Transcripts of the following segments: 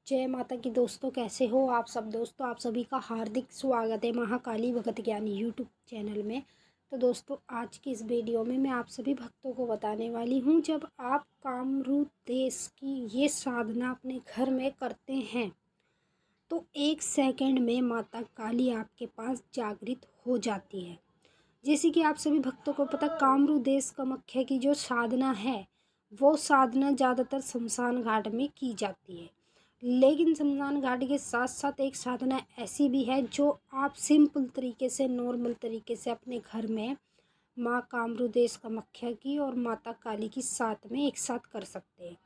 जय माता की दोस्तों, कैसे हो आप सब दोस्तों। आप सभी का हार्दिक स्वागत है महाकाली भगत ज्ञानी यूट्यूब चैनल में। तो दोस्तों, आज की इस वीडियो में मैं आप सभी भक्तों को बताने वाली हूँ, जब आप कामरूप देश की ये साधना अपने घर में करते हैं तो 1 सेकंड में माता काली आपके पास जागृत हो जाती है। जैसे कि आप सभी भक्तों को पता, कामरूप देश कामाख्या की जो साधना है वो साधना ज़्यादातर शमशान घाट में की जाती है। लेकिन शमशान घाट के साथ साथ एक साधना ऐसी भी है जो आप सिंपल तरीके से, नॉर्मल तरीके से अपने घर में माँ कामरूप देश कामाख्या की और माता काली की साथ में एक साथ कर सकते हैं।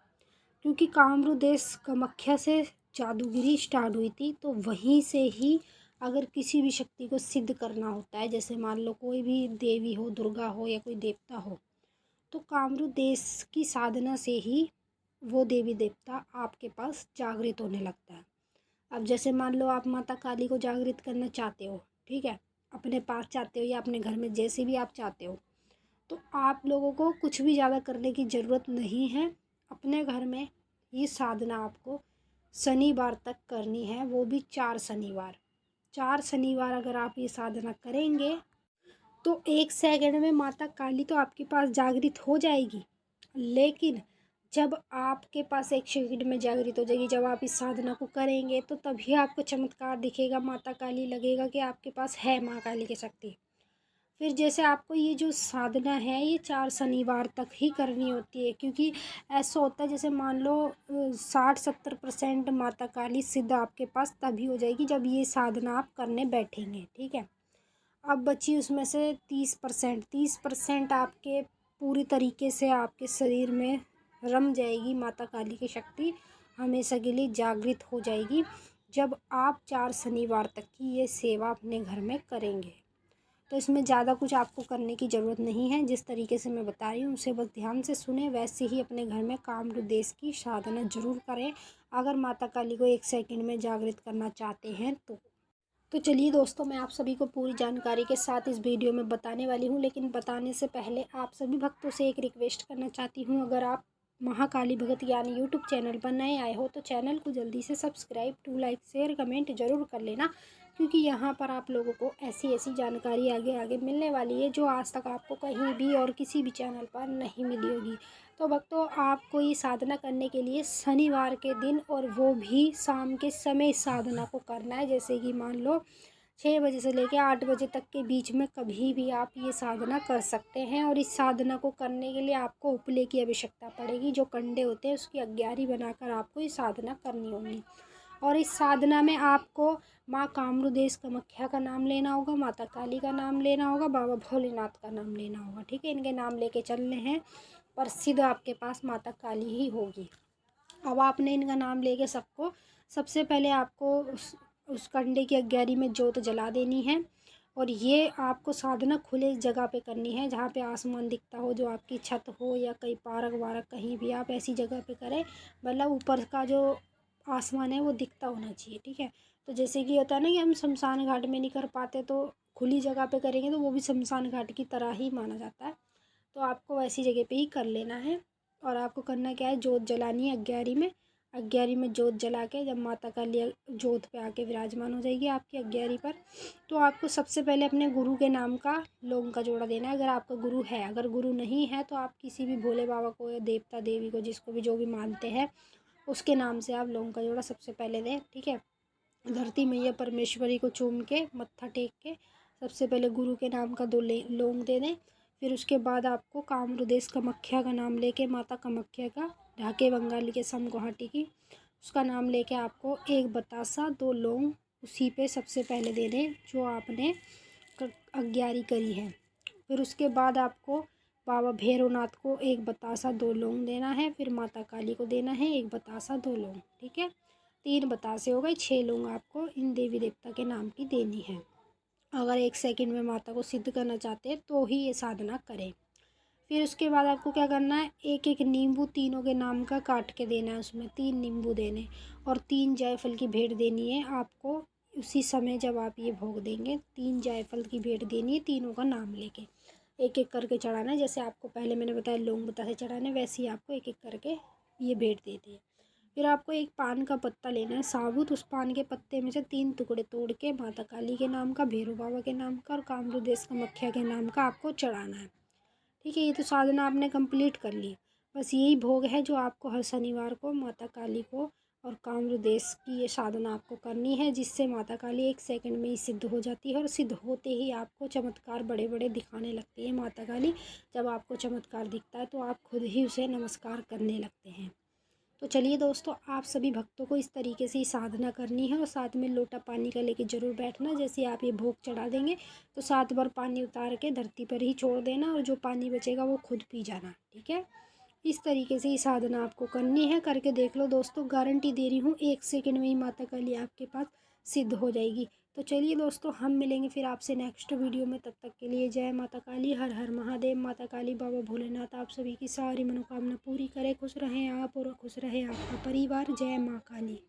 क्योंकि कामरूप देश कामाख्या से जादूगिरी स्टार्ट हुई थी, तो वहीं से ही अगर किसी भी शक्ति को सिद्ध करना होता है, जैसे मान लो कोई भी देवी हो, दुर्गा हो या कोई देवता हो, तो कामरूप देश की साधना से ही वो देवी देवता आपके पास जागृत होने लगता है। अब जैसे मान लो आप माता काली को जागृत करना चाहते हो, ठीक है, अपने पास चाहते हो या अपने घर में, जैसे भी आप चाहते हो, तो आप लोगों को कुछ भी ज़्यादा करने की ज़रूरत नहीं है। अपने घर में ये साधना आपको शनिवार तक करनी है, वो भी 4 शनिवार। 4 शनिवार अगर आप ये साधना करेंगे तो 1 सेकंड में माता काली तो आपके पास जागृत हो जाएगी। लेकिन जब आपके पास 1 सेकंड में जागृत हो जाएगी, जब आप इस साधना को करेंगे तो तभी आपको चमत्कार दिखेगा, माता काली लगेगा कि आपके पास है माँ काली की शक्ति। फिर जैसे आपको ये जो साधना है ये 4 शनिवार तक ही करनी होती है, क्योंकि ऐसा होता है जैसे मान लो 60-70% माता काली सिद्ध आपके पास तभी हो जाएगी जब ये साधना आप करने बैठेंगे, ठीक है। अब बची उसमें से 30% आपके पूरी तरीके से आपके शरीर में रम जाएगी, माता काली की शक्ति हमेशा के लिए जागृत हो जाएगी जब आप 4 शनिवार तक की ये सेवा अपने घर में करेंगे। तो इसमें ज़्यादा कुछ आपको करने की ज़रूरत नहीं है। जिस तरीके से मैं बता रही हूँ उसे बस ध्यान से सुने, वैसे ही अपने घर में कामरूप देश की साधना जरूर करें अगर माता काली को 1 सेकंड में जागृत करना चाहते हैं तो चलिए दोस्तों, मैं आप सभी को पूरी जानकारी के साथ इस वीडियो में बताने वाली हूँ। लेकिन बताने से पहले आप सभी भक्तों से एक रिक्वेस्ट करना चाहती हूँ, अगर आप महाकाली भगत ज्ञानी यूट्यूब चैनल पर नए आए हो तो चैनल को जल्दी से subscribe, to like, share, comment जरूर कर लेना, क्योंकि यहाँ पर आप लोगों को ऐसी ऐसी जानकारी आगे आगे मिलने वाली है जो आज तक आपको कहीं भी और किसी भी चैनल पर नहीं मिली होगी। तो भक्तों, आपको ये साधना करने के लिए शनिवार के दिन और वो भी शाम के समय साधना को करना है। जैसे कि मान लो 6 बजे से लेकर 8 बजे तक के बीच में कभी भी आप ये साधना कर सकते हैं। और इस साधना को करने के लिए आपको उपले की आवश्यकता पड़ेगी, जो कंडे होते हैं उसकी 11 बनाकर आपको ये साधना करनी होगी। और इस साधना में आपको माँ कामरूप देश कामाख्या का नाम लेना होगा, माता काली का नाम लेना होगा, बाबा भोलेनाथ का नाम लेना होगा, ठीक है। इनके नाम लेके चलने हैं, पर सिद्ध आपके पास माता काली ही होगी। अब आपने इनका नाम लेके सबसे पहले आपको उस कंडे की 11 में जोत जला देनी है। और ये आपको साधना खुले जगह पे करनी है, जहाँ पे आसमान दिखता हो, जो आपकी छत हो या कहीं पार्क वार्क, कहीं भी आप ऐसी जगह पे करें, मतलब ऊपर का जो आसमान है वो दिखता होना चाहिए, ठीक है। तो जैसे कि होता है ना कि हम शमशान घाट में नहीं कर पाते, तो खुली जगह पे करेंगे तो वो भी शमशान घाट की तरह ही माना जाता है। तो आपको वैसी जगह पे ही कर लेना है। और आपको करना क्या है, जोत जलानी है 11 में। 11 में जोत जला के जब माता काली जोत पे आके विराजमान हो जाएगी आपकी 11 पर, तो आपको सबसे पहले अपने गुरु के नाम का लौंग का जोड़ा देना है, अगर आपका गुरु है। अगर गुरु नहीं है तो आप किसी भी भोले बाबा को या देवता देवी को, जिसको भी जो भी मानते हैं, उसके नाम से आप लौंग का जोड़ा सबसे पहले दें, ठीक है। धरती मैया परमेश्वरी को चूम के, मत्था टेक के सबसे पहले गुरु के नाम का 2 लौंग दे दें। फिर उसके बाद आपको कामरूप देश कामाख्या का नाम लेके, माता कामाख्या का, ढाके बंगाली के सम गुवाहाटी की, उसका नाम लेके आपको 1 बतासा 2 लौंग उसी पे सबसे पहले दे दें जो आपने 11 करी है। फिर उसके बाद आपको बाबा भैरवनाथ को 1 बतासा 2 लौंग देना है। फिर माता काली को देना है 1 बतासा 2 लौंग, ठीक है। 3 बतासे हो गए, 6 लौंग आपको इन देवी देवता के नाम की देनी है। अगर 1 सेकंड में माता को सिद्ध करना चाहते हैं तो ही ये साधना करें। फिर उसके बाद आपको क्या करना है, एक एक नींबू तीनों के नाम का काट के देना है, उसमें 3 नींबू देने, और 3 जायफल की भेंट देनी है आपको। उसी समय जब आप ये भोग देंगे, 3 जायफल की भेंट देनी है, तीनों का नाम लेके एक एक करके चढ़ाना है। जैसे आपको पहले मैंने बताया लौंग बतासे चढ़ाने, वैसे ही आपको एक एक करके ये भेंट देती है। फिर आपको एक पान का पत्ता लेना है साबुत। उस पान के पत्ते में से 3 टुकड़े तोड़ के माता काली के नाम का, भैरव बाबा के नाम का और कामरूदेश कामाख्या के नाम का आपको चढ़ाना है। ठीक है, ये तो साधना आपने कंप्लीट कर ली। बस यही भोग है जो आपको हर शनिवार को माता काली को और कामरूदेश की ये साधना आपको करनी है, जिससे माता काली 1 सेकंड में ही सिद्ध हो जाती है। और सिद्ध होते ही आपको चमत्कार बड़े बड़े दिखाने लगती है माता काली। जब आपको चमत्कार दिखता है तो आप खुद ही उसे नमस्कार करने लगते हैं। तो चलिए दोस्तों, आप सभी भक्तों को इस तरीके से ही साधना करनी है और साथ में लोटा पानी का लेके ज़रूर बैठना। जैसे आप ये भोग चढ़ा देंगे तो 7 बार पानी उतार के धरती पर ही छोड़ देना और जो पानी बचेगा वो खुद पी जाना। ठीक है, इस तरीके से ही साधना आपको करनी है। करके देख लो दोस्तों, गारंटी दे रही हूँ 1 सेकंड में ही माता काली आपके पास सिद्ध हो जाएगी। तो चलिए दोस्तों, हम मिलेंगे फिर आपसे नेक्स्ट वीडियो में। तब तक के लिए जय माता काली, हर हर महादेव। माता काली बाबा भोलेनाथ आप सभी की सारी मनोकामना पूरी करे। खुश रहें आप और खुश रहे आपका परिवार। जय माँ काली।